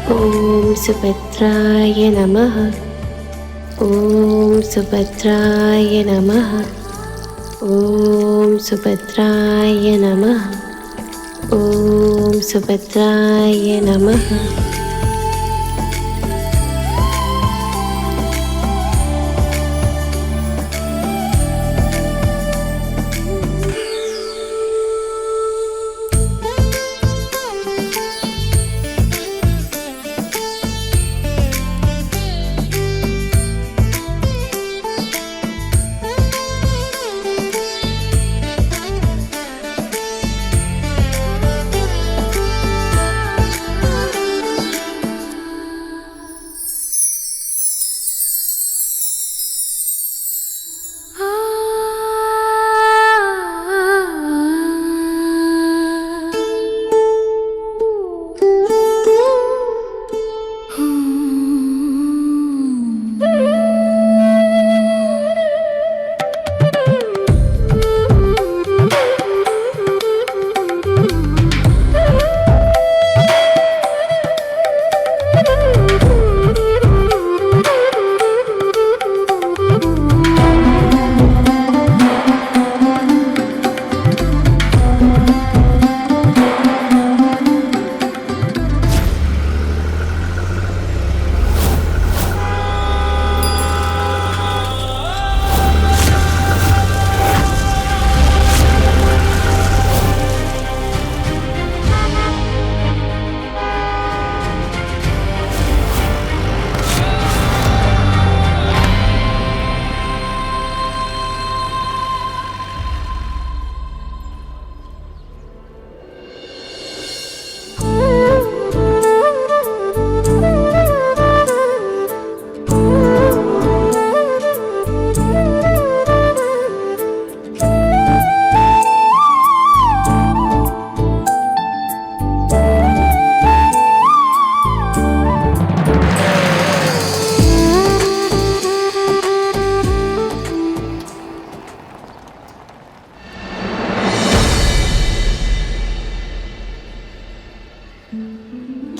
ॐ सुभद्राय नमः। ॐ सुभद्राय नमः। ॐ सुभद्राय नमः। ॐ सुभद्राय नमः।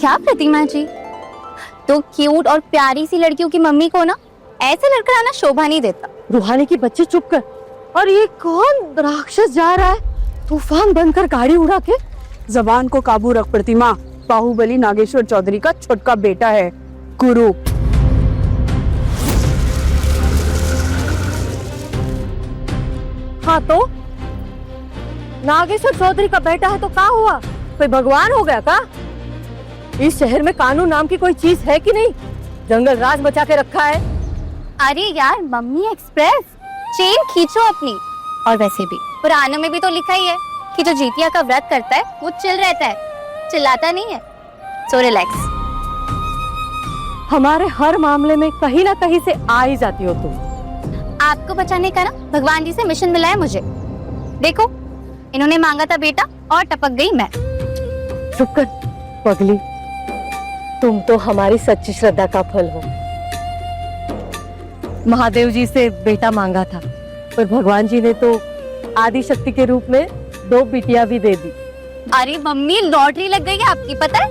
क्या प्रतिमा जी, तो क्यूट और प्यारी सी लड़कियों की मम्मी को ना ऐसे लड़का आना शोभा नहीं देता। रूहानी की बच्चे चुप कर। और ये कौन राक्षस जा रहा है तूफान बनकर गाड़ी उड़ा के? जबान को काबू रख प्रतिमा, बाहुबली नागेश्वर चौधरी का छोटका बेटा है गुरु। हाँ तो नागेश्वर चौधरी का बेटा है तो क्या हुआ? कोई भगवान हो गया का? इस शहर में कानून नाम की कोई चीज है कि नहीं? जंगल राज बचा के रखा है। अरे यार मम्मी एक्सप्रेस, चेन खींचो अपनी। और वैसे भी पुराणों में भी तो लिखा ही है कि जो जीतिया का व्रत करता है वो चिल रहता है, चिल्लाता नहीं है। So relax. हमारे हर मामले में कहीं ना कहीं से आ ही जाती हो तुम। आपको बचाने का ना भगवान जी से मिशन मिला है मुझे। देखो, इन्होंने मांगा था बेटा और टपक गई मैं। चुप कर पगली, तुम तो हमारी सच्ची श्रद्धा का फल हो। महादेव जी से बेटा मांगा था, पर भगवान जी ने तो आदि शक्ति के रूप में 2 बिटिया भी दे दी। अरे मम्मी, लॉटरी लग गई है आपकी, पता है?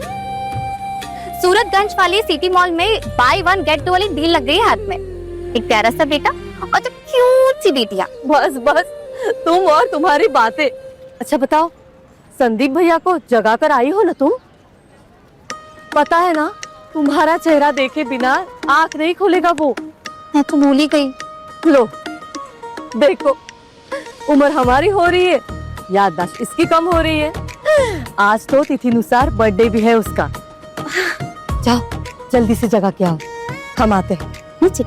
सूरतगंज वाले सिटी मॉल में बाय 1 गेट 2 वाली डील लग गई है हाथ में। एक प्यारा सा बेटा और तो क्यूट सी बेटियां। बस बस, तुम और तुम्हारी बातें। अच्छा बताओ, संदीप भैया को जगा कर आई हो ना तुम? पता है ना, तुम्हारा चेहरा देखे बिना आंख नहीं खोलेगा वो। मैं तो भूल ही गई। लो देखो, उम्र हमारी हो रही है, याददाश्त इसकी कम हो रही है। आज तो तिथि अनुसार बर्थडे भी है उसका। जाओ जल्दी से जगा के आओ, हम आते हैं। नीचे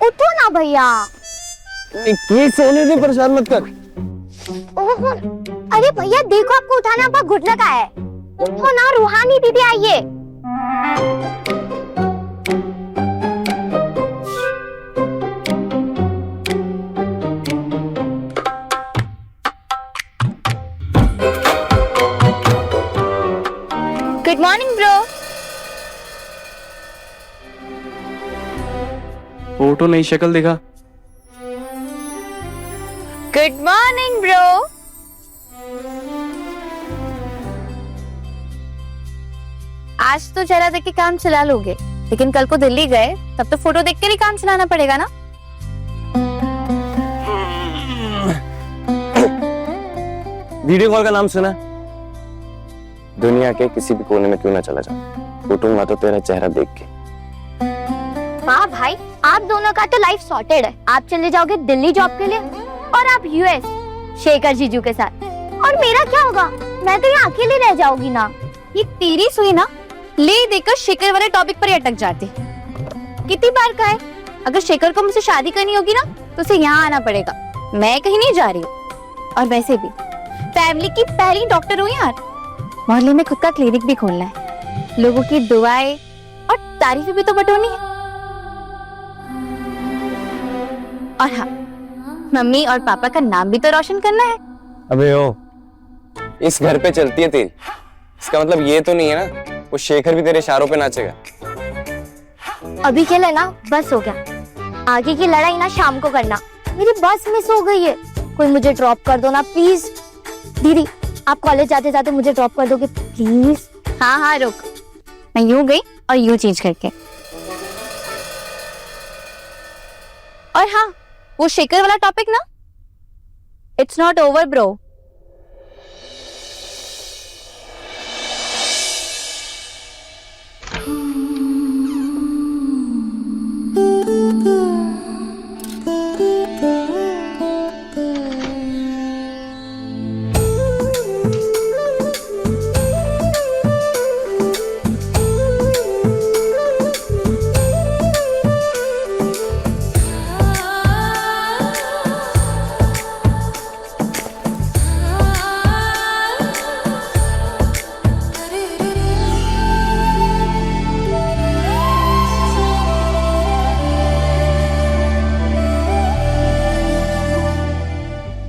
उठो ना भैया। प्लीज सोने दे, परेशान मत कर। ओहो, अरे भैया देखो, आपको उठाना आपका घुटना का है। उठो ना, रूहानी दीदी आई है। Good morning bro. फोटो नई शक्ल दिखा। Good morning bro. आज तो चेहरा देख के काम चला लोगे, लेकिन कल को दिल्ली गए तब तो फोटो देख कर ही काम चलाना पड़ेगा ना। वीडियो कॉल का नाम सुना? दुनिया के किसी भी कोने में क्यों ना चला जाऊं, उठूंगा तो तेरा चेहरा देख के। वाह भाई, आप दोनों का तो लाइफ सॉर्टेड है। आप चले जाओगे दिल्ली जॉब के लिए और आप यूएस शेखर जीजू के साथ, और मेरा क्या होगा? मैं तो यहाँ अकेली रह जाऊंगी ना। ये तेरी सुई ना ले देकर शेखर वाले टॉपिक पर ही अटक जाती। कितनी बार का है, अगर शेखर को मुझसे शादी करनी होगी ना तो उसे यहाँ आना पड़ेगा, मैं कहीं नहीं जा रही हूँ। और वैसे भी फैमिली की पहली डॉक्टर हूँ यार, मोहल्ले में खुद का क्लिनिक भी खोलना है, लोगों की दुआएं और तारीफें भी तो बटोरनी है। और हाँ, मम्मी और पापा का नाम भी तो रोशन करना है। अबे ओ, इस घर पे चलती है तेरी, इसका मतलब ये तो नहीं है ना वो शेखर भी तेरे इशारों पे नाचेगा। अभी के लिए ना बस हो गया, आगे की लड़ाई ना शाम को करना। मेरी बस मिस हो गई है, कोई मुझे ड्रॉप कर दो ना प्लीज। दीदी आप कॉलेज जाते जाते मुझे ड्रॉप कर दोगे प्लीज? हाँ हाँ रुक, मैं यूं गई और यूं चेंज करके। और हाँ, वो शेखर वाला टॉपिक ना, इट्स नॉट ओवर ब्रो।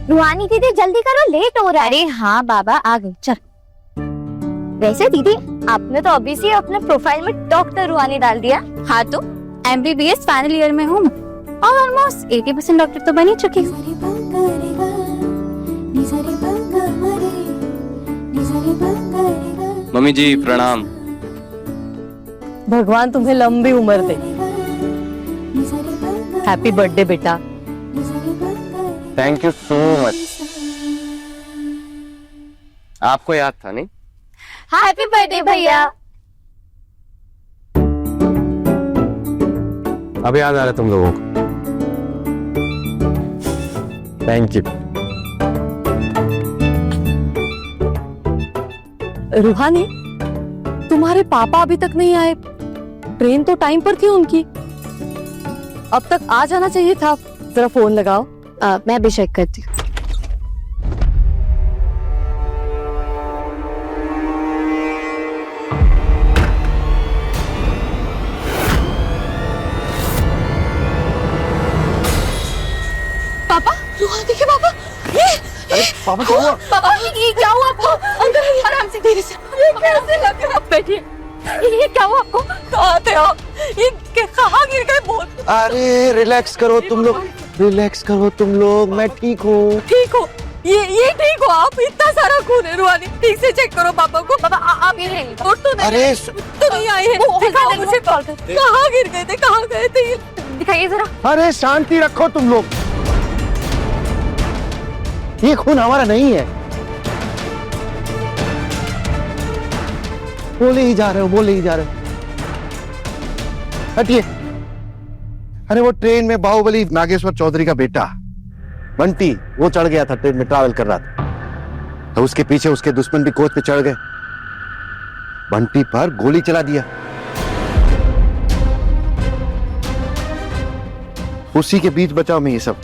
रुहानी दीदी जल्दी करो, लेट हो रहा है। अरे हाँ बाबा आ गई, चल। वैसे दीदी आपने तो अभी से अपने प्रोफाइल में डॉक्टर रुहानी डाल दिया। हाँ तो MBBS फाइनल ईयर में हूँ और ऑलमोस्ट 80% डॉक्टर तो बन ही चुकी हूँ। मम्मी जी प्रणाम। भगवान तुम्हें लंबी उम्र दे। हैप्पी बर्थडे बेटा। Thank you so much. आपको याद था नहीं? हैप्पी बर्थडे भैया। अब याद आ रहा है तुम लोगों को। Thank you. रूहानी, तुम्हारे पापा अभी तक नहीं आए? ट्रेन तो टाइम पर थी उनकी, अब तक आ जाना चाहिए था। जरा फोन लगाओ। मैं अभी चेक करती हूँ। पापा, रुहानी के पापा, अरे पापा क्या हुआ? पापा ये क्या हुआ आपको? अंदर आइए, आराम से, धीरे से। ये कैसे लग रहा? बैठिए। ये क्या हुआ आपको? कहाँ थे आप? ये कहाँ गिर गए? बोल। अरे रिलैक्स करो तुम लोग, रिलैक्स करो तुम लोग, मैं ठीक हूँ। ठीक हो? ये ठीक हो आप? इतना सारा खून है रुहानी, ठीक से चेक करो पापा को। पापा आप ये रहेंगे। और तो नहीं, अरे तो नहीं आए हैं। दिखाओ मुझे, कहाँ गिर गए थे, कहाँ गए थे? दिखाइए जरा। अरे शांति रखो तुम लोग, ये खून हमारा नहीं है। बोले ही जा रहे हो, बोले ही जा रहे हो। हटिए। अरे वो ट्रेन में बाहुबली नागेश्वर चौधरी का बेटा बंटी, वो चढ़ गया था, ट्रेन में ट्रैवल कर रहा था, तो उसके पीछे उसके दुश्मन भी कोच पे चढ़ गए, बंटी पर गोली चला दिया। उसी के बीच बचाव में ये सब।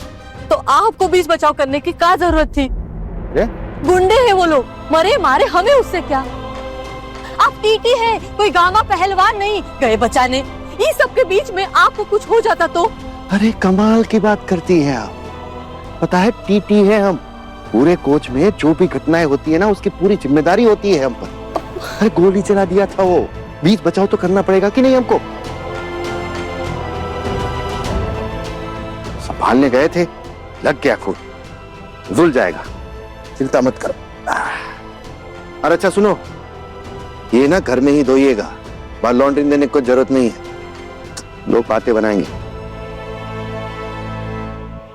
तो आपको बीच बचाव करने की क्या जरूरत थी? गुंडे हैं वो लोग, मरे मारे हमें उससे क्या? आप टीटी हैं, कोई गामा पहलवान नहीं, गए बचाने। इस सब के बीच में आपको कुछ हो जाता तो? अरे कमाल की बात करती हैं आप। पता है टीटी है हम, पूरे कोच में जो भी घटनाएं होती है ना उसकी पूरी जिम्मेदारी होती है हम पर। अरे गोली चला दिया था वो, बीच बचाव तो करना पड़ेगा कि नहीं हमको? संभालने गए थे, लग गया खून। धुल जाएगा, चिंता मत करो। और अच्छा सुनो, ये ना घर में ही धोइएगा, बाहर लॉन्ड्री देने की कोई जरूरत नहीं है, लोग बातें बनाएंगे।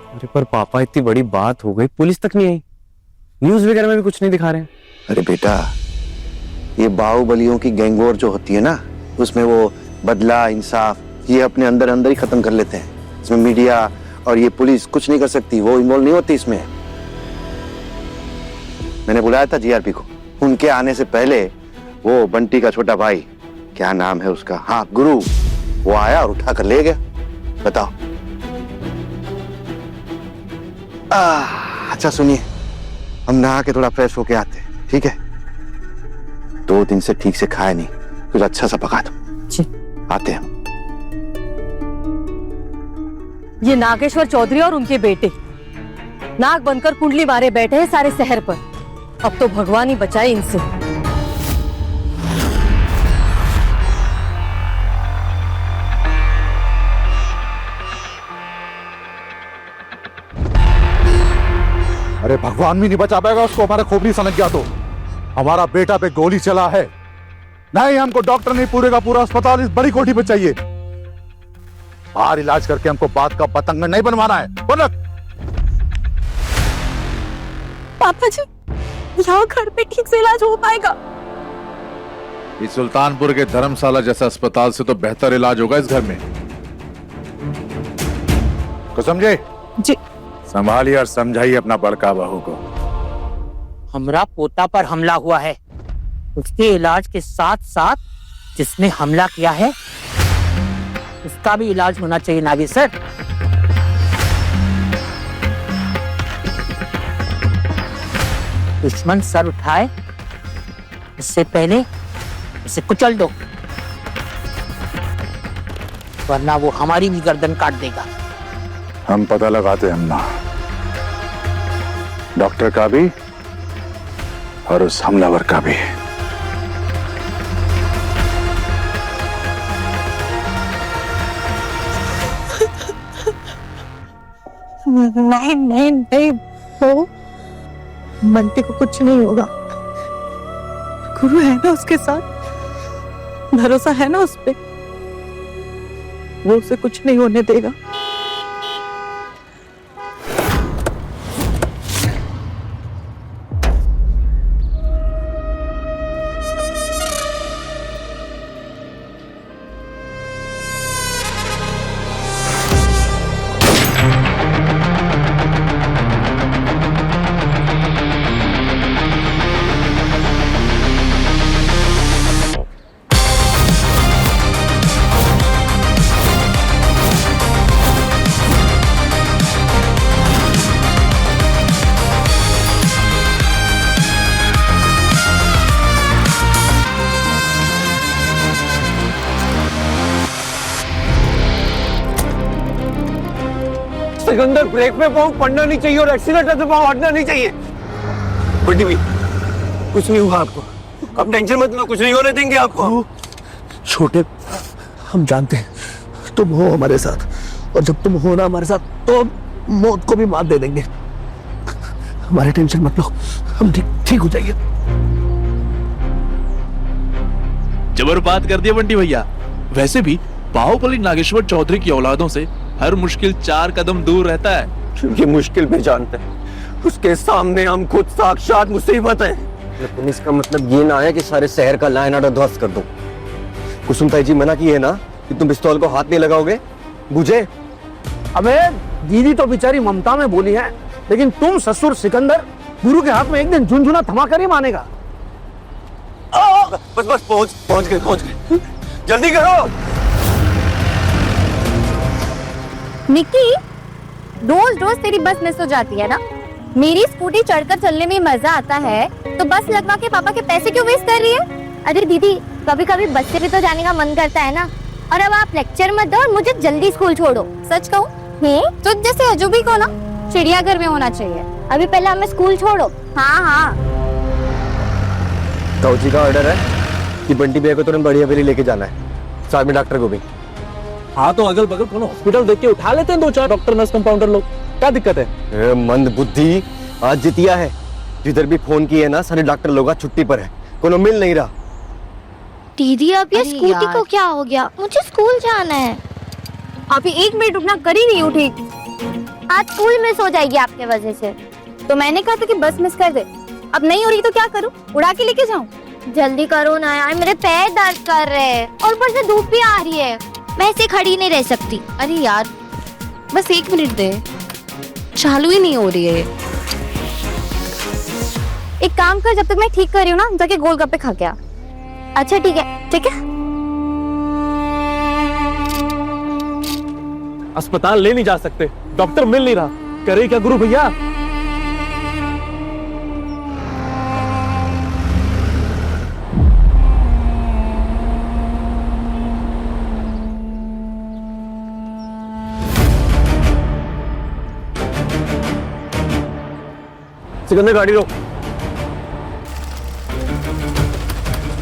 अरे पर पापा इतनी बड़ी बात हो गई, पुलिस तक नहीं आई, न्यूज वगैरह में भी कुछ नहीं दिखा रहे हैं। अरे बेटा, ये बाहुबलियों की गैंगवॉर जो होती है ना, उसमें वो बदला इंसाफ ये अपने अंदर अंदर ही खत्म कर लेते हैं। इसमें मीडिया और ये पुलिस कुछ नहीं कर सकती, वो इन्वॉल्व नहीं होती इसमें। मैंने बुलाया था जीआरपी को, उनके आने से पहले वो बंटी का छोटा भाई, क्या नाम है उसका, हाँ गुरु, वो आया और उठा कर ले गया। बताओ। अच्छा सुनिए, हम नहा के थोड़ा फ्रेश होके आते हैं, ठीक है? 2 दिन से ठीक से खाया नहीं, कुछ अच्छा सा पका दो। आते हैं। ये नागेश्वर चौधरी और उनके बेटे नाक बनकर कुंडली मारे बैठे हैं सारे शहर पर। अब तो भगवान ही बचाए इनसे। अरे भगवान भी नहीं बचा पाएगा उसको, हमारा खोपड़ी सनक गया तो। हमारा बेटा पे गोली चला है, नहीं हमको डॉक्टर नहीं, पूरे का पूरा अस्पताल इस बड़ी कोठी पे चाहिए। बाहर इलाज करके हमको बात का पतंग नहीं बनवाना है। बोलो। पापा जी, यहाँ घर पे ठीक से इलाज हो पाएगा? इस सुल्तानपुर के धर्मशाला जैसा अस्पताल से तो बेहतर इलाज होगा इस घर में। को समझे? जी। संभालिए और समझाइए अपना बड़का बहू को। हमरा पोता पर हमला हुआ है, उसके इलाज के साथ साथ जिसने हमला किया है उसका भी इलाज होना चाहिए नागेश्वर। दुश्मन सर उठाए इससे पहले इसे कुचल दो, वरना वो हमारी भी गर्दन काट देगा। हम पता लगाते हैं ना, डॉक्टर का भी और उस हमलावर का भी। नहीं नहीं नहीं, वो बंटी को कुछ नहीं होगा, गुरु है ना उसके साथ, भरोसा है ना उस पे, वो उसे कुछ नहीं होने देगा। सिकंदर, ब्रेक पे पाँव पड़ना नहीं चाहिए और एक्सीलेटर से पाँव हटना नहीं चाहिए। बंटी भाई, कुछ नहीं हुआ आपको, अब टेंशन मत लो, कुछ नहीं होने देंगे आपको। छोटे, हम जानते हैं तुम हो हमारे साथ, और जब तुम हो ना हमारे साथ तो मौत को भी मात दे देंगे। हमारी टेंशन मत लो, हम ठीक हो जाएंगे। जबर बात कर दिया बंटी भैया। वैसे भी बाहुबली नागेश्वर चौधरी की औलादों से हर मुश्किल 4 कदम दूर रहता है। क्योंकि मुश्किल पे जानते हैं, उसके सामने हम खुद साक्षात मुसीबत है। लेकिन इसका मतलब ये ना है कि सारे शहर का लाइन आर्डर ध्वस्त कर दो। कुसुम ताई जी मना की है ना कि तुम पिस्तौल को हाथ नहीं लगाओगे, बुझे? अबे दीदी तो बेचारी ममता में बोली है, लेकिन तुम ससुर सिकंदर गुरु के हाथ में एक दिन झुनझुना थमाकर ही मानेगा। बस बस पहुंच गए, जल्दी करो। निक्की, रोज रोज तेरी बस मिस हो जाती है ना। मेरी स्कूटी चढ़कर चलने में मजा आता है, तो बस लगवा के पापा के पैसे क्यों वेस्ट कर रही है? अरे दीदी, कभी कभी बस से भी तो जाने का मन करता है ना। और अब आप लेक्चर मत दो और मुझे जल्दी स्कूल छोड़ो। सच कहूँ, तुझ जैसे अजूबी को ना चिड़ियाघर में होना चाहिए। अभी पहले हमें स्कूल छोड़ो। हाँ। ताऊ जी का ऑर्डर है कि बंटी भैया को तुरंत बड़ी हवेली लेके जाना है, साथ में डॉक्टर को भी। हाँ तो अगल बगल कोनो हॉस्पिटल देख के उठा लेते हैं 2-4 डॉक्टर नर्स कंपाउंडर लोग, क्या दिक्कत है? मंद बुद्धि, आज जितिया है, जिधर भी फोन किए ना सारे डॉक्टर लोग छुट्टी पर है, कोनो मिल नहीं रहा। दीदी अब ये अरे स्कूटी यार। को क्या हो गया? मुझे स्कूल जाना है। अभी 1 मिनट रुकना, कर ही रही हूँ ठीक। आज स्कूल मिस हो जाएगी आपके वजह से। तो मैंने कहा था कि बस मिस कर दे, अब नहीं हो रही तो क्या करूँ, उड़ा के लेके जाऊँ? जल्दी करो ना यार, मेरे पैर दर्द कर रहे हैं और ऊपर से धूप भी आ रही है, मैं ऐसे खड़ी नहीं रह सकती। अरे यार बस 1 मिनट दे, चालू ही नहीं हो रही है। एक काम कर, जब तक मैं ठीक कर रही हूँ ना, जाके गोलगप्पे खा के आ। अच्छा ठीक है। ठीक है। अस्पताल ले नहीं जा सकते, डॉक्टर मिल नहीं रहा, करे क्या गुरु भैया? सिकंदर गाड़ी रोक।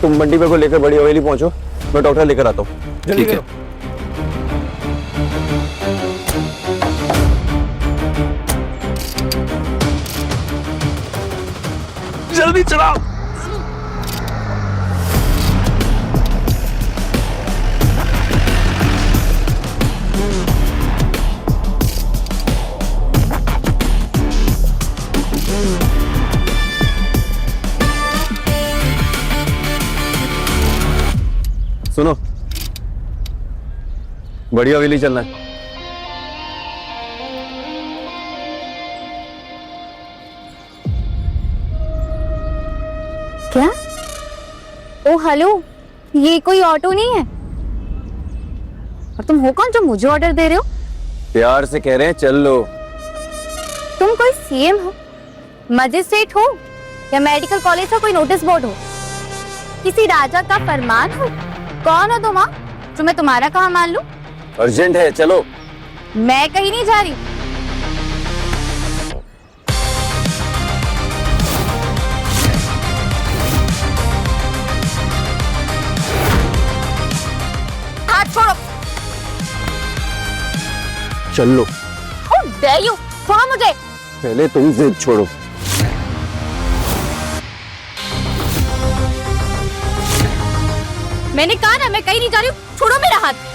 तुम मंडी पे को लेकर बड़ी हवेली पहुंचो, मैं डॉक्टर लेकर आता हूँ। जल्दी करो। जल्दी चलाओ। सुनो, बड़ी हवेली चलना है। क्या? ओ हेलो, ये कोई ऑटो नहीं है। और तुम हो कौन जो मुझे ऑर्डर दे रहे हो? प्यार से कह रहे हैं चल लो। तुम कोई सीएम हो, मजिस्ट्रेट हो, या मेडिकल कॉलेज का कोई नोटिस बोर्ड हो, किसी राजा का फरमान हो? कौन हो तुम? जो मैं तुम्हारा काम मान लूं? अर्जेंट है, चलो। मैं कहीं नहीं जा रही। हाथ छोड़ो। चल लो। How dare you? छोड़ो मुझे। पहले तुम जिद छोड़ो। मैंने कहा ना मैं कहीं नहीं जा रही हूँ, छोड़ो मेरा हाथ।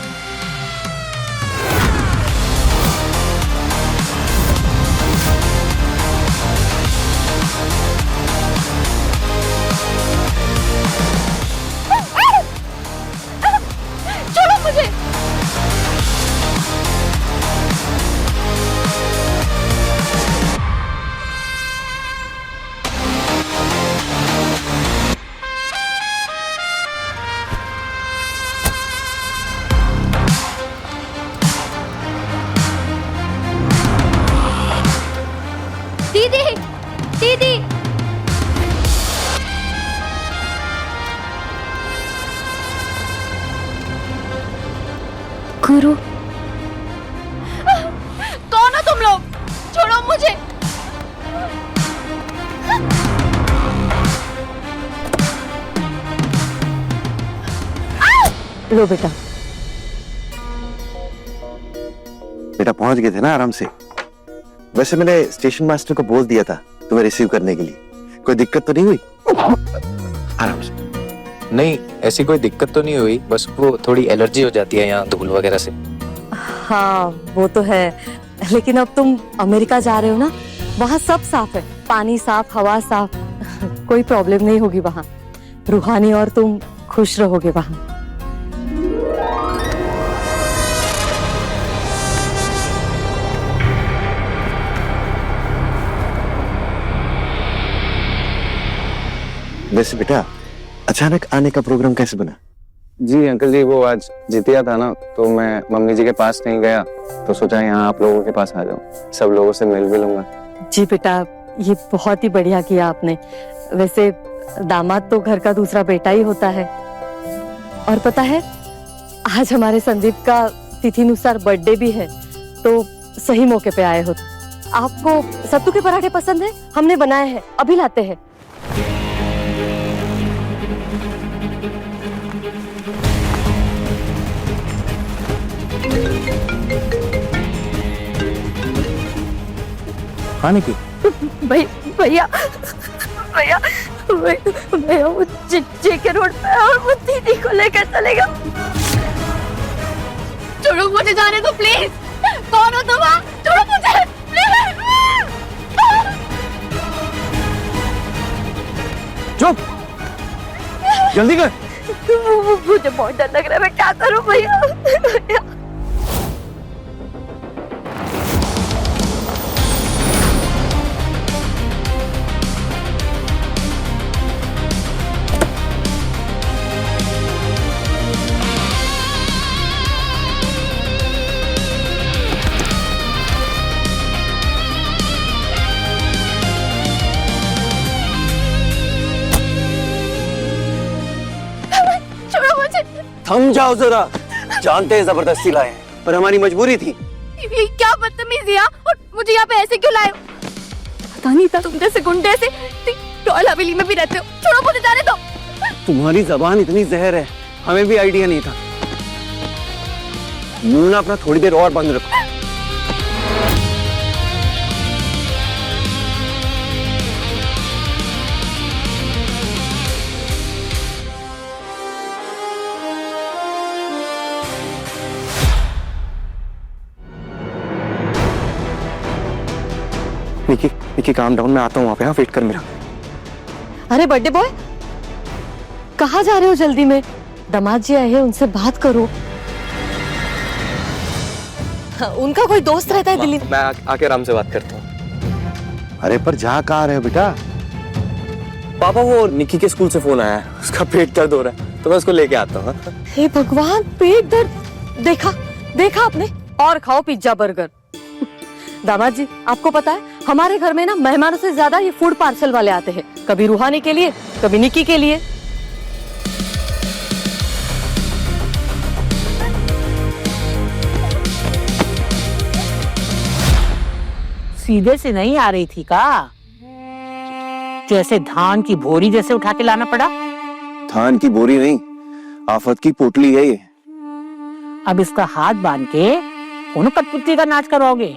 छोड़ो मुझे। दीदी, दीदी, गुरु, कौन हो तुम लोग? छोड़ो मुझे। लो बेटा। बेटा पहुंच गए थे ना आराम से? वैसे मैंने स्टेशन मास्टर को बोल दिया था तुम्हें रिसीव करने के लिए, कोई दिक्कत तो नहीं हुई? आराम से। नहीं, ऐसी कोई दिक्कत तो नहीं हुई, बस वो थोड़ी एलर्जी हो जाती है यहाँ धूल वगैरह से। हाँ वो तो है, लेकिन अब तुम अमेरिका जा रहे हो ना, वहाँ सब साफ है, पानी साफ, हवा साफ, कोई प्रॉब्लम नहीं होगी वहाँ। रूहानी और तुम खुश रहोगे वहाँ। वैसे बेटा अचानक आने का प्रोग्राम कैसे बना? जी अंकल जी, वो आज जितिया था ना, तो मैं मम्मी जी के पास नहीं गया, तो सोचा यहाँ आप लोगों के पास आ जाऊँ, सब लोगों से मिल भी लूंगा। जी बेटा, ये बहुत ही बढ़िया किया आपने। वैसे दामाद तो घर का दूसरा बेटा ही होता है। और पता है, आज हमारे संदीप का तिथिनुसार बर्थडे भी है, तो सही मौके पे आए हो। आपको सत्तू के पराठे पसंद है? हमने बनाए हैं, अभी लाते हैं। खाने की भैया भैया भैया वो जेके रोड पे है और वो दीदी को लेकर चलेगा। छोड़ो मुझे जाने दो प्लीज। कौन हो तुम? छोड़ो मुझे प्लीज। चुप, जल्दी कर। मुझे बहुत डर लग रहा है, मैं क्या करूं भैया? थम जाओ जरा, जानते हैं जबरदस्ती लाए हैं, पर हमारी मजबूरी थी। ये क्या बदतमीजी है? और मुझे यहाँ पे ऐसे क्यों लाए? पता नहीं था तुम जैसे गुंडे से रॉयल हवेली में भी रहते हो। छोड़ो मुझे जाने दो। तुम्हारी जबान इतनी जहर है, हमें भी आइडिया नहीं था। मुंह ना अपना थोड़ी देर और बंद रखो। निकी काम डाउन, मैं आता हूँ वहां पे। हाँ, वेट कर मेरा। अरे बर्थडे बॉय, कहाँ जा रहे हो जल्दी में? दामाद जी आए हैं, उनसे बात करो। हाँ, उनका कोई दोस्त रहता है दिल्ली में। मैं आके आराम से बात करता हूँ। अरे पर जा कहाँ रहे हो बेटा? पापा, वो निकी के स्कूल से फोन आया है, उसका पेट दर्द हो रहा है, तो मैं उसको लेके आता हूँ। हे भगवान, पेट दर्द! देखा आपने? और खाओ पिज्जा बर्गर। दामाद जी, आपको पता है हमारे घर में ना मेहमानों से ज्यादा ये फूड पार्सल वाले आते हैं, कभी रूहानी के लिए, कभी निकी के लिए। सीधे से नहीं आ रही थी का? जैसे धान की बोरी जैसे उठा के लाना पड़ा। धान की बोरी नहीं, आफत की पोटली है ये। अब इसका हाथ बांध के कौन कठपुतली का नाच करवाओगे?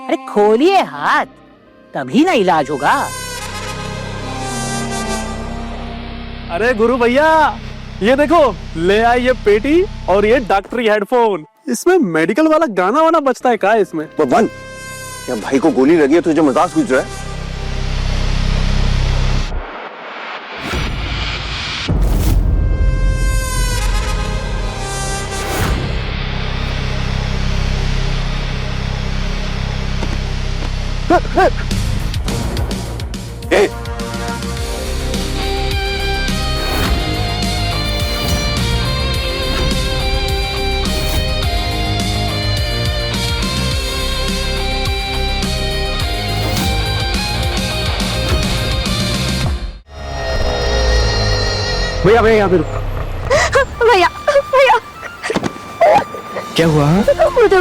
अरे खोलिए हाथ, तभी ना इलाज होगा। अरे गुरु भैया, ये देखो, ले आई ये पेटी और ये डॉक्टरी हेडफोन। इसमें मेडिकल वाला गाना वाना बजता है क्या इसमें? बन, क्या भाई को गोली लगी है, तुझे मजाक सूझ रहा है? ए! भैया भैया यहाँ पे रुक। भैया भैया, क्या हुआ?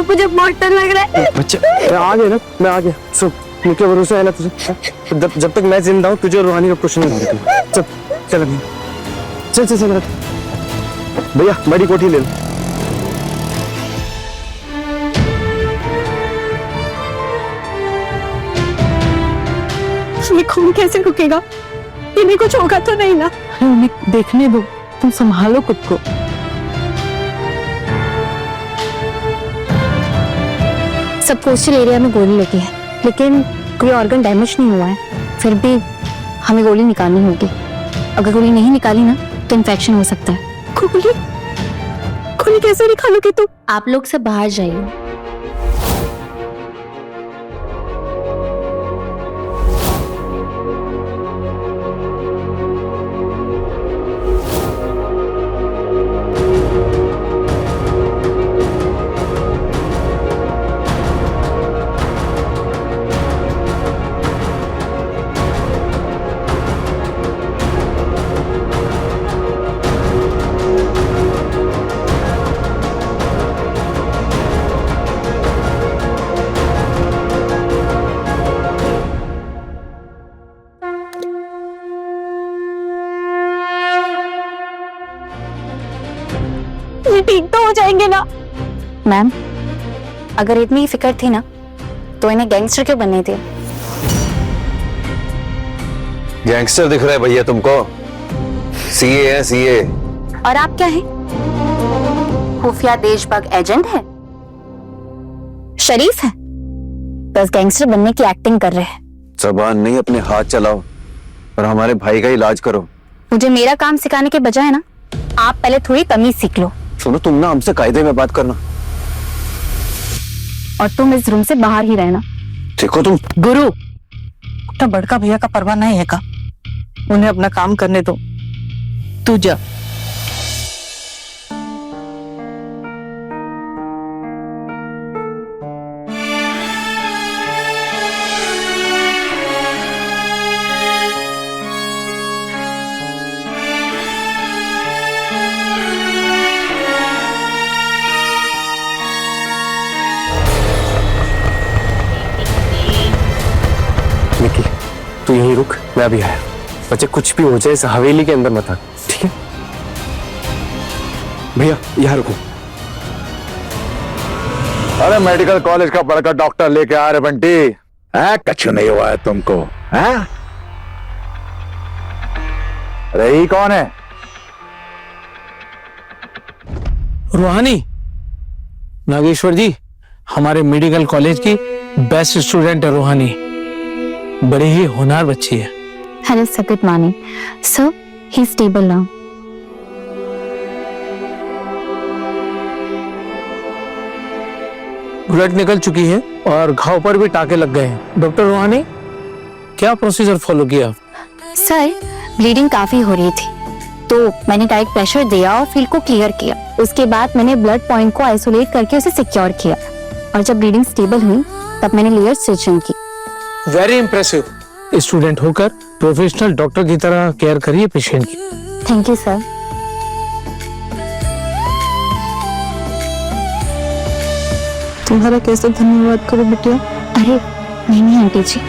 मुझे बहुत डर लग रहा है। बच्चे, मैं आ गया ना, मैं आ गया। सुन, मुझे भरोसा है ना तुझे? जब तक मैं जिंदा हूँ, तुझे और रूहानी का कुछ नहीं होगा। चल चल अभी, चल चल चल। भैया बड़ी कोठी ले लो। ये खून कैसे रुकेगा? इन्हें कुछ होगा तो नहीं ना? उन्हें देखने दो, तुम संभालो खुद को। सब पोस्टल एरिया में गोली लगी है, लेकिन कोई ऑर्गन डैमेज नहीं हुआ है। फिर भी हमें गोली निकालनी होगी। अगर गोली नहीं निकाली ना तो इन्फेक्शन हो सकता है। गोली कैसे निकालोगे तुम? आप लोग सब बाहर जाइए। ठीक तो हो जाएंगे ना? मैम, अगर इतनी फिक्र थी ना तो इन्हें गैंगस्टर क्यों बनने थे? गैंगस्टर दिख रहा है भैया तुमको? सीए है सीए। और आप क्या हैं? खुफिया देशभक्त एजेंट है? शरीफ है? बस गैंगस्टर बनने की एक्टिंग कर रहे हैं। जबान नहीं, अपने हाथ चलाओ और हमारे भाई का इलाज करो। मुझे मेरा काम सिखाने के बजाय ना आप पहले थोड़ी तमीज सीख लो। सुनो, तुम ना हमसे कायदे में बात करना, और तुम इस रूम से बाहर ही रहना। देखो तुम। गुरु, तो बड़का भैया का परवाह नहीं है का? उन्हें अपना काम करने दो, तू जा। निकी, तू यहीं रुक, मैं अभी आया। बच्चे कुछ भी हो जाए इस हवेली के अंदर मत आ, ठीक है? भैया यहाँ रुको। अरे मेडिकल कॉलेज का बड़का डॉक्टर लेके आ रहे बंटी। है कुछ नहीं हुआ है तुमको? है? अरे ये कौन है? रूहानी, नागेश्वर जी हमारे मेडिकल कॉलेज की बेस्ट स्टूडेंट है रूहानी। बड़े ही होनहार बच्ची है। Hello sir, good morning sir. He stable now. Blood निकल चुकी है और घाव पर भी टाके लग गए हैं। डॉक्टर रूहानी, क्या प्रोसीजर फॉलो किया? सर, ब्लीडिंग काफी हो रही थी तो मैंने डायरेक्ट प्रेशर दिया और फील्ड को क्लियर किया। उसके बाद मैंने ब्लड पॉइंट को आइसोलेट करके उसे सिक्योर किया और जब ब्लीडिंग स्टेबल हुई तब मैंने लेयर स्टिचिंग की। Very impressive. स्टूडेंट होकर प्रोफेशनल डॉक्टर की तरह केयर करिए पेशेंट की। Thank you sir. तुम्हारा कैसे धन्यवाद करो बिटिया? अरे नहीं आंटी जी,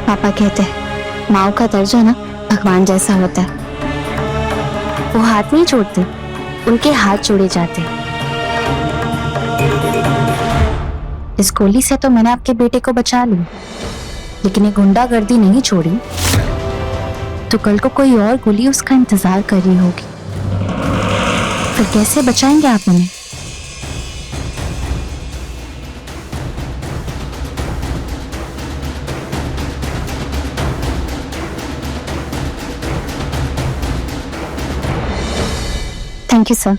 पापा कहते हैं माँ का दर्जा ना भगवान जैसा होता है। वो हाथ नहीं छोड़ते, उनके हाथ जोड़े जाते। इस गोली से तो मैंने आपके बेटे को बचा लिया, लेकिन ये गुंडागर्दी नहीं छोड़ी तो कल को कोई और गोली उसका इंतजार कर रही होगी। फिर कैसे बचाएंगे आप उन्हें? Thank you sir.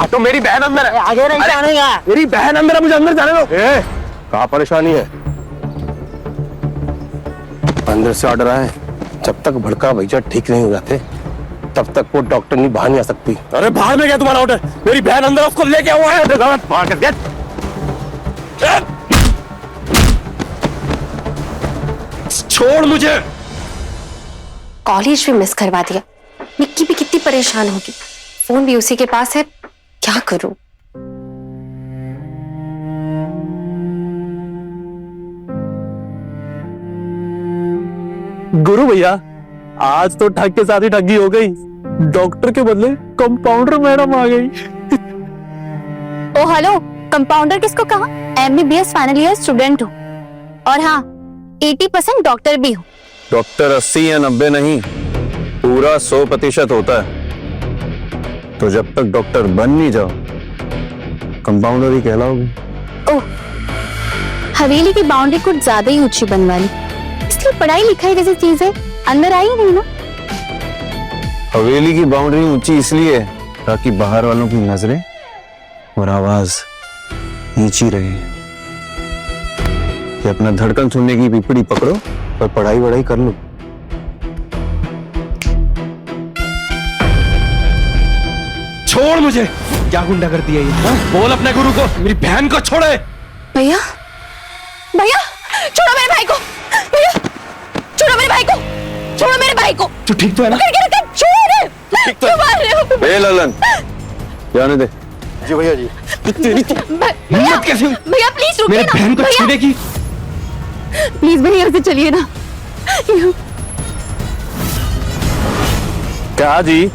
तो मेरी बहन अंदर है। आगे नहीं जाने का। मेरी बहन अंदर है, मुझे अंदर जाने दो। कहाँ परेशानी है? अंदर से ऑर्डर आए, जब तक भड़का भैया ठीक नहीं हो जाते तब तक वो डॉक्टर नहीं बाहर नहीं आ सकती। अरे बाहर में क्या तुम्हारा ऑर्डर? मेरी बहन अंदर, उसको लेके हुआ है। बाहर कर गेट। छोड़ मुझे। कॉलेज भी मिस करवा दिया। निक्की भी कितनी परेशान होगी। फोन भी उसी के पास है, क्या करूं? गुरु भैया, आज तो ठग के साथ ही ठगी हो गई। डॉक्टर के बदले कंपाउंडर मैडम आ गई। ओ हेलो, कंपाउंडर किसको कहा? MBBS फाइनल ईयर स्टूडेंट हूँ और हाँ 80% डॉक्टर भी हूँ। डॉक्टर 80 या 90 नहीं, पूरा 100% होता है। तो जब तक डॉक्टर बन नहीं जाओ कंपाउंडर ही कहलाओगे। ओह, हवेली की बाउंड्री कुछ ज्यादा ही ऊंची बनवा ली, इसलिए पढ़ाई लिखाई जैसी चीजें अंदर आई नहीं ना। हवेली की बाउंड्री ऊंची इसलिए है ताकि बाहर वालों की नजरें और आवाज नीची रहे। कि अपना धड़कन सुनने की पिपड़ी पकड़ो और पढ़ाई वढ़ाई कर लो। छोड़ मुझे। क्या गुंडा कर दिया ये? बोल अपने गुरु को मेरी बहन को छोड़े। भैया, भैया छोड़ो मेरे भाई को। भैया छोड़ो मेरे भाई को, छोड़ो मेरे भाई को। तू ठीक तो है ना? छोड़, ठीक तो क्यों मार रहे हो? ए ललन, जाने दे। जी भैया जी। भैया कैसे? भैया प्लीज रुकिए मेरे ना। बहन को छूने की। प्लीज भैया से चलिए ना। क्या जी,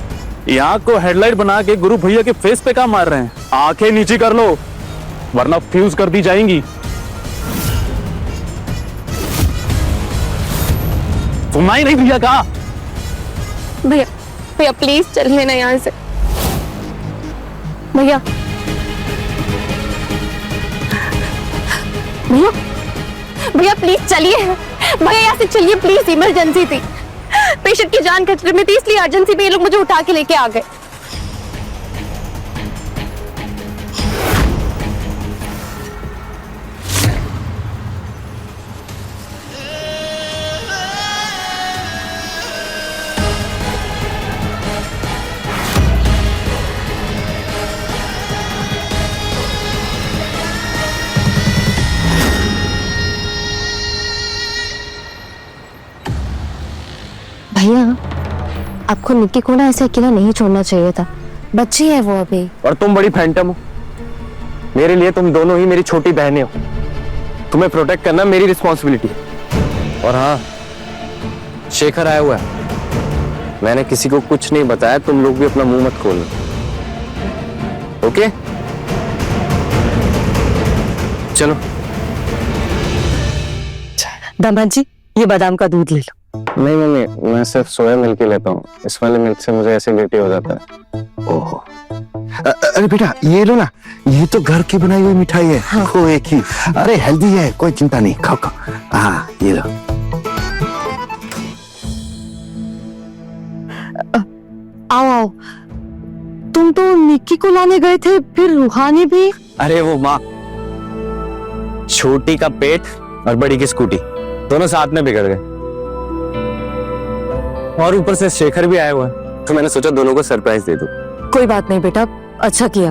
यहाँ को हेडलाइट बना के गुरु भैया के फेस पे क्या मार रहे हैं? आंखें नीची कर लो वरना फ्यूज कर दी जाएंगी। सुनना ही नहीं भैया का? भैया भैया प्लीज चलिए ना यहाँ से। भैया भैया भैया प्लीज चलिए। भैया यहाँ से चलिए प्लीज, इमरजेंसी थी, पेशेंट की जान खतरे में थी, इसलिए अर्जेंसी में ये लोग मुझे उठा के लेके आ गए। भैया आपको निक्की को ना ऐसे अकेला नहीं छोड़ना चाहिए था, बच्ची है वो अभी। और तुम बड़ी फैंटम हो, मेरे लिए तुम दोनों ही मेरी छोटी बहनें हो। तुम्हें प्रोटेक्ट करना मेरी रिस्पॉन्सिबिलिटी है। और हाँ, शेखर आया हुआ है, मैंने किसी को कुछ नहीं बताया, तुम लोग भी अपना मुंह मत खोलना, ओके? चलो। दामाद जी, ये बादाम का दूध ले लो। नहीं मम्मी, मैं सिर्फ सोया मिल्क ही लेता हूँ, इस वाले मिल्क से मुझे एसिडिटी हो जाता है। ओहो, अरे बेटा ये लो ना, ये तो घर की बनाई हुई मिठाई है। हाँ। खोए की, अरे हेल्दी है, कोई चिंता नहीं, खाओ खाओ। हाँ ये लो। आओ आओ, तुम तो निक्की को लाने गए थे, फिर रूहानी भी? अरे वो माँ, छोटी का पेट और बड़ी की स्कूटी दोनों साथ में बिगड़ गए, और ऊपर से शेखर भी आया हुआ है, तो मैंने सोचा दोनों को सरप्राइज दे दूं। कोई बात नहीं बेटा, अच्छा किया।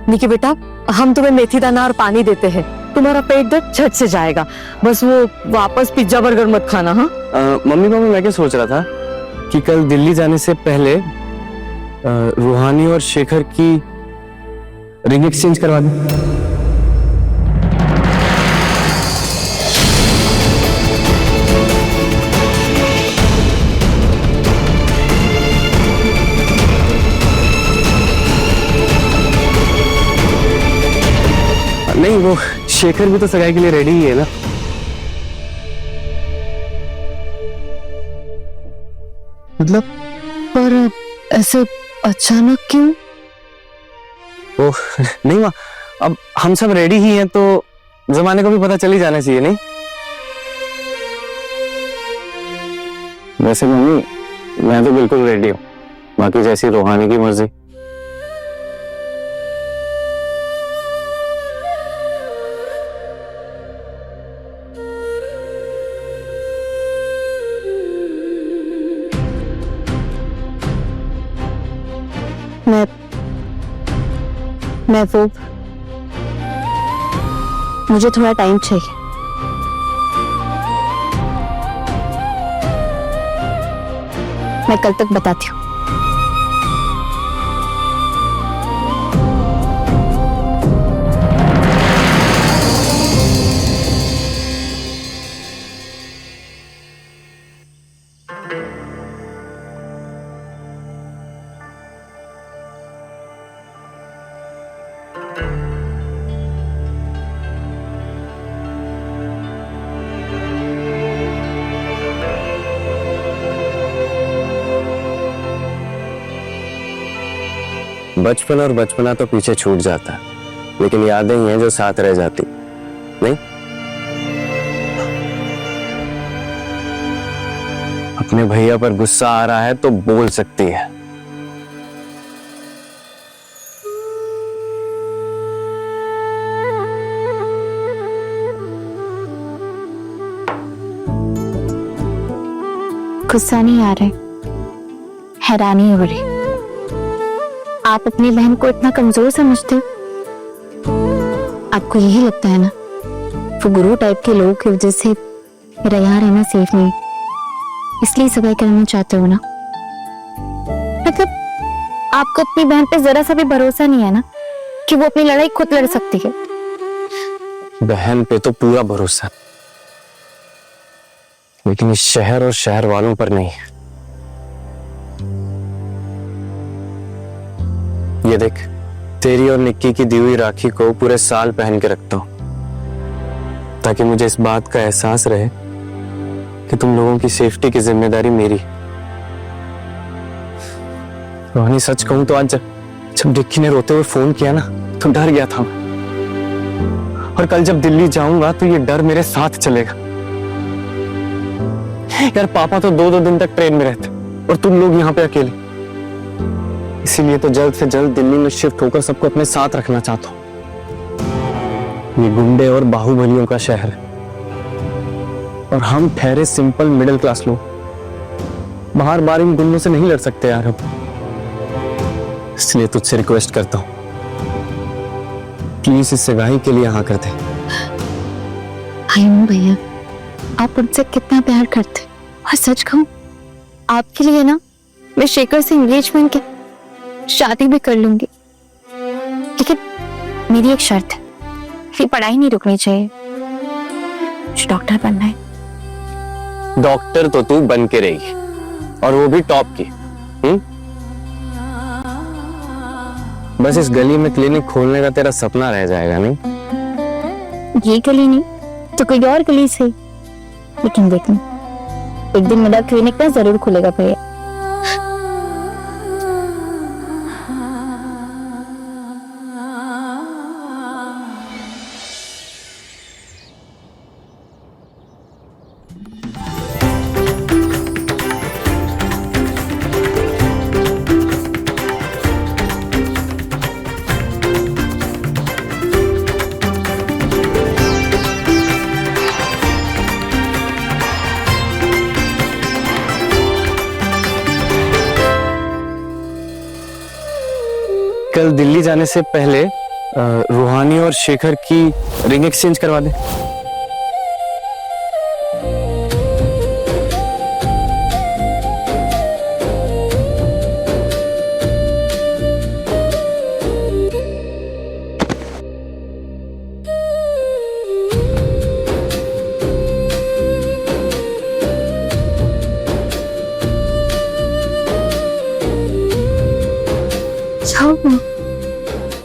निकी बेटा, हम तुम्हें मेथी दाना और पानी देते हैं, तुम्हारा पेट दर्द झट से जाएगा। बस वो वापस पिज्जा बर्गर मत खाना। हाँ मम्मी मैं क्या सोच रहा था कि कल दिल्ली जाने से पहले रूहानी और शेखर की रिंग एक्सचेंज करवा दें। नहीं, वो शेखर भी तो सगाई के लिए रेडी ही है ना। मतलब पर ऐसे अचानक क्यों? ओह नहीं माँ, अब हम सब रेडी ही हैं तो जमाने को भी पता चल ही जाना चाहिए, नहीं? वैसे मम्मी, मैं तो बिल्कुल रेडी हूँ, बाकी जैसी रूहानी की मर्जी। मैं वो, मुझे थोड़ा टाइम चाहिए। मैं कल तक बताती हूँ। बचपन और बचपना तो पीछे छूट जाता है, लेकिन यादें ही हैं जो साथ रह जाती, नहीं? अपने भैया पर गुस्सा आ रहा है तो बोल सकती है। गुस्सा नहीं आ रहे, हैरानी हो रही। आप अपनी बहन को इतना कमजोर समझते हो? आपको यही लगता है ना वो गुरु टाइप के लोगों की वजह से मेरा यहाँ रहना सेफ नहीं, इसलिए सगाई करना चाहते हो ना? मतलब आपको अपनी बहन पे जरा सा भी भरोसा नहीं है ना कि वो अपनी लड़ाई खुद लड़ सकती है? बहन पे तो पूरा भरोसा, लेकिन इस शहर और शहर वालों पर नहीं। ये देख, तेरी और निक्की की दी हुई राखी को पूरे साल पहन के रखता हूं, ताकि मुझे इस बात का एहसास रहे कि तुम लोगों की सेफ्टी की जिम्मेदारी मेरी। रोहानी, सच कहूं तो आज जब निक्की ने रोते हुए फोन किया ना, तो डर गया था मैं। और कल जब दिल्ली जाऊंगा तो ये डर मेरे साथ चलेगा। यार, पापा तो 2-2 दिन तक ट्रेन में रहते और तुम लोग यहाँ पे अकेले। इसीलिए तो जल्द से जल्द दिल्ली में शिफ्ट होकर सबको अपने साथ रखना चाहता हूँ। ये गुंडे और बाहुबलियों का शहर है और हम ठहरे सिंपल मिडिल क्लास लोग बार बार इन गुंडों से नहीं लड़ सकते यार अब। इसलिए तुझसे रिक्वेस्ट करता हूँ, प्लीज इस सगाई के लिए हाँ कर दे। आई नो भैया, आप मुझसे कितना प्यार करते, और सच कहूं आपके लिए ना मैं शेखर से एंगेजमेंट के शादी भी कर लूंगी, लेकिन मेरी एक शर्त है, मेरी पढ़ाई नहीं रुकनी चाहिए, मुझे डॉक्टर बनना है। डॉक्टर तो तू बन के रहेगी, और वो भी टॉप की। बस इस गली में क्लिनिक खोलने का तेरा सपना रह जाएगा, नहीं? ये गली नहीं तो कोई और गली से, लेकिन देखना एक दिन मेरा क्लिनिक ना जरूर खुलेगा भैया। कल दिल्ली जाने से पहले रूहानी और शेखर की रिंग एक्सचेंज करवा दे।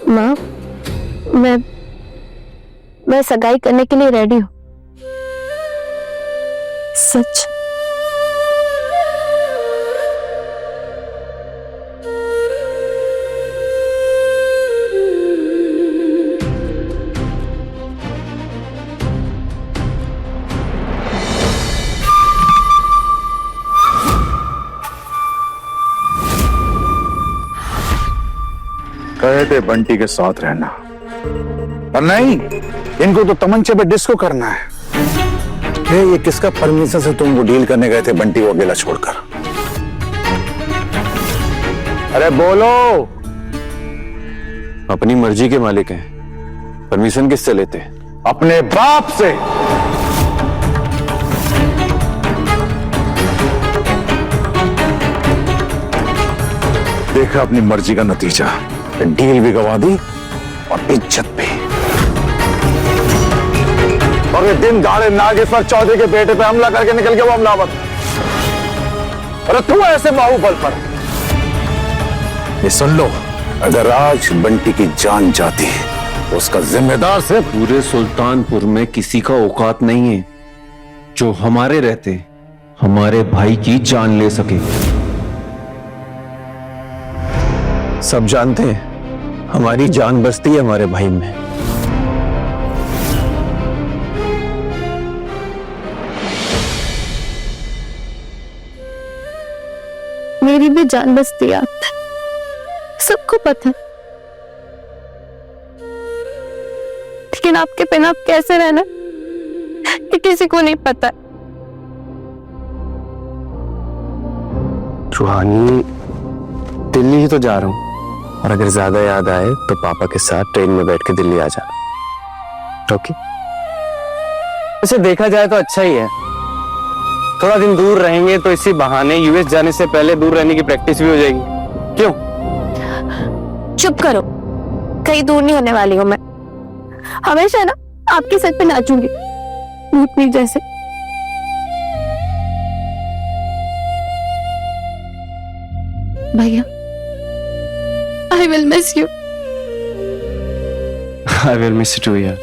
माँ, मैं सगाई करने के लिए रेडी हूँ, सच। कहे थे बंटी के साथ रहना, और नहीं, इनको तो तमंचे पे डिस्को करना है। ये किसका परमिशन से तुम वो डील करने गए थे बंटी को अकेला छोड़कर? अरे बोलो। अपनी मर्जी के मालिक हैं, परमिशन किससे लेते हैं? अपने बाप से। देखा अपनी मर्जी का नतीजा, डील भी गवा दी और इज्जत भी। और ये दिन दाड़े नागेश्वर चौधरी के बेटे पे हमला करके निकल गया वो हमलावर। अरे तू ऐसे बाहुबल पर। ये सुन लो, अगर आज बंटी की जान जाती तो उसका जिम्मेदार से पूरे सुल्तानपुर में किसी का औकात नहीं है जो हमारे रहते हमारे भाई की जान ले सके। सब जानते हैं हमारी जान बसती है हमारे भाई में। मेरी भी जान बसती है आप पे, सबको पता है, लेकिन आपके बिना आप कैसे रहना ये किसी को नहीं पता। रूहानी, दिल्ली ही तो जा रहा हूं, और अगर ज्यादा याद आए तो पापा के साथ ट्रेन में बैठ के दिल्ली आ जाना। ओके? वैसे देखा जाए तो अच्छा ही है, थोड़ा दिन दूर रहेंगे तो इसी बहाने यूएस जाने से पहले दूर रहने की प्रैक्टिस भी हो जाएगी। क्यों? चुप करो, कहीं दूर नहीं होने वाली हूं मैं, हमेशा ना आपके सर पे नाचूंगी भूतनी जैसे। भैया I will miss you. I will miss you too, यार।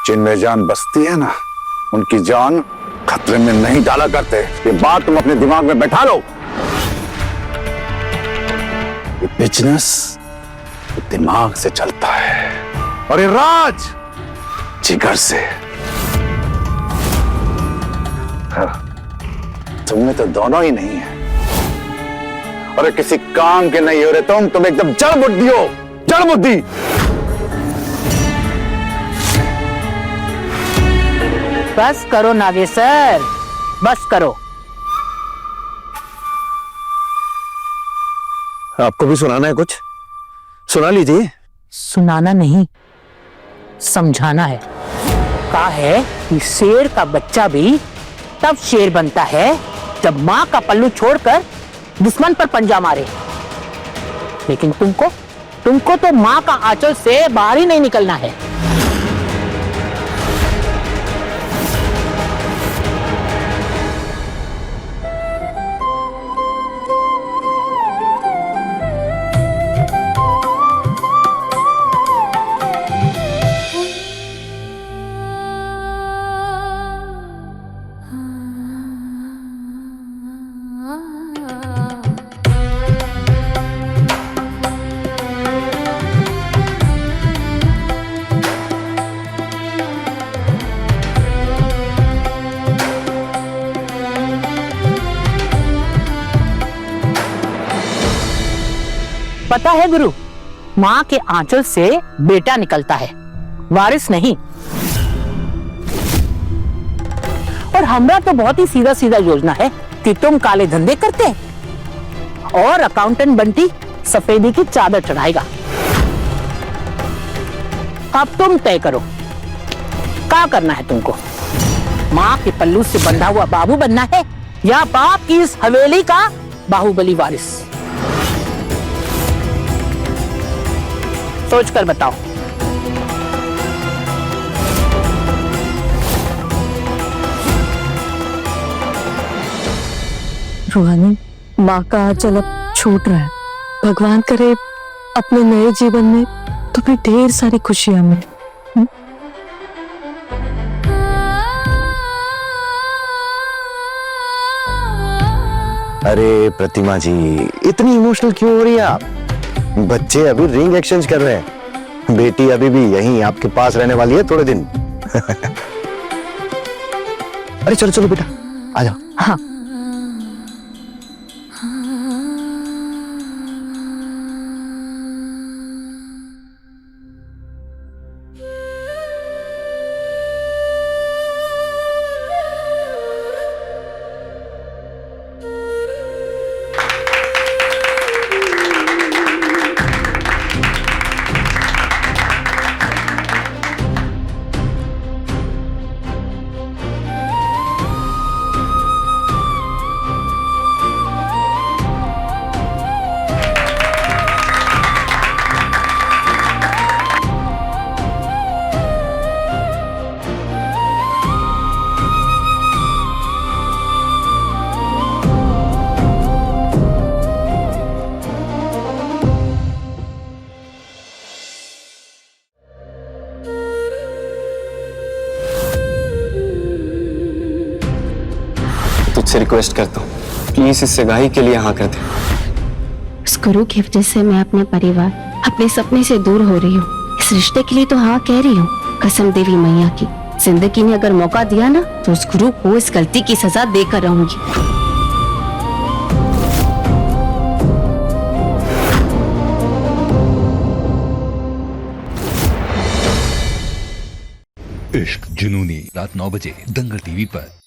जिनमें जान बसती है ना, उनकी जान खतरे में नहीं डाला करते। ये बात तुम अपने दिमाग में बैठा लो। ये बिजनेस दिमाग से चलता है और ये राज जिगर से। हाँ, तुमने तो दोनों ही नहीं है। और किसी काम के नहीं हो रहे तुम एकदम जड़ बुद्धि हो, जड़ बुद्धि। बस करो नागेश्वर, बस करो। आपको भी सुनाना है कुछ? सुना लीजिए। सुनाना नहीं, समझाना है। कहा है कि शेर का बच्चा भी तब शेर बनता है जब माँ का पल्लू छोड़कर दुश्मन पर पंजा मारे। लेकिन तुमको तो माँ का आंचल से बाहर ही नहीं निकलना है। पता है गुरु, माँ के आंचल से बेटा निकलता है, वारिस नहीं। और हमरा तो बहुत ही सीधा सीधा योजना है कि तुम काले धंधे करते और अकाउंटेंट बंटी सफेदी की चादर चढ़ाएगा। अब तुम तय करो क्या करना है तुमको। माँ के पल्लू से बंधा हुआ बाबू बनना है या बाप की इस हवेली का बाहुबली वारिस? सोच कर बताओ। रूहानी, माँ का आंचल अब छूट रहा है। भगवान करे अपने नए जीवन में तुम्हें ढेर सारी खुशियां मिले। अरे प्रतिमा जी, इतनी इमोशनल क्यों हो रही है आप? बच्चे अभी रिंग एक्सचेंज कर रहे हैं। बेटी अभी भी यहीं आपके पास रहने वाली है थोड़े दिन। अरे चलो चलो बेटा, आ जाओ। हाँ, तुझसे रिक्वेस्ट करता हूँ, प्लीज इस सगाई के लिए हाँ कर दे। उस गुरु की वजह से मैं अपने परिवार, अपने सपने से दूर हो रही हूँ। इस रिश्ते के लिए तो हाँ कह रही हूँ। कसम देवी मैया की, जिंदगी ने अगर मौका दिया ना तो उस गुरु को इस गलती की सजा देकर रहूंगी। इश्क जुनूनी, रात 9 बजे दंगल टीवी पर।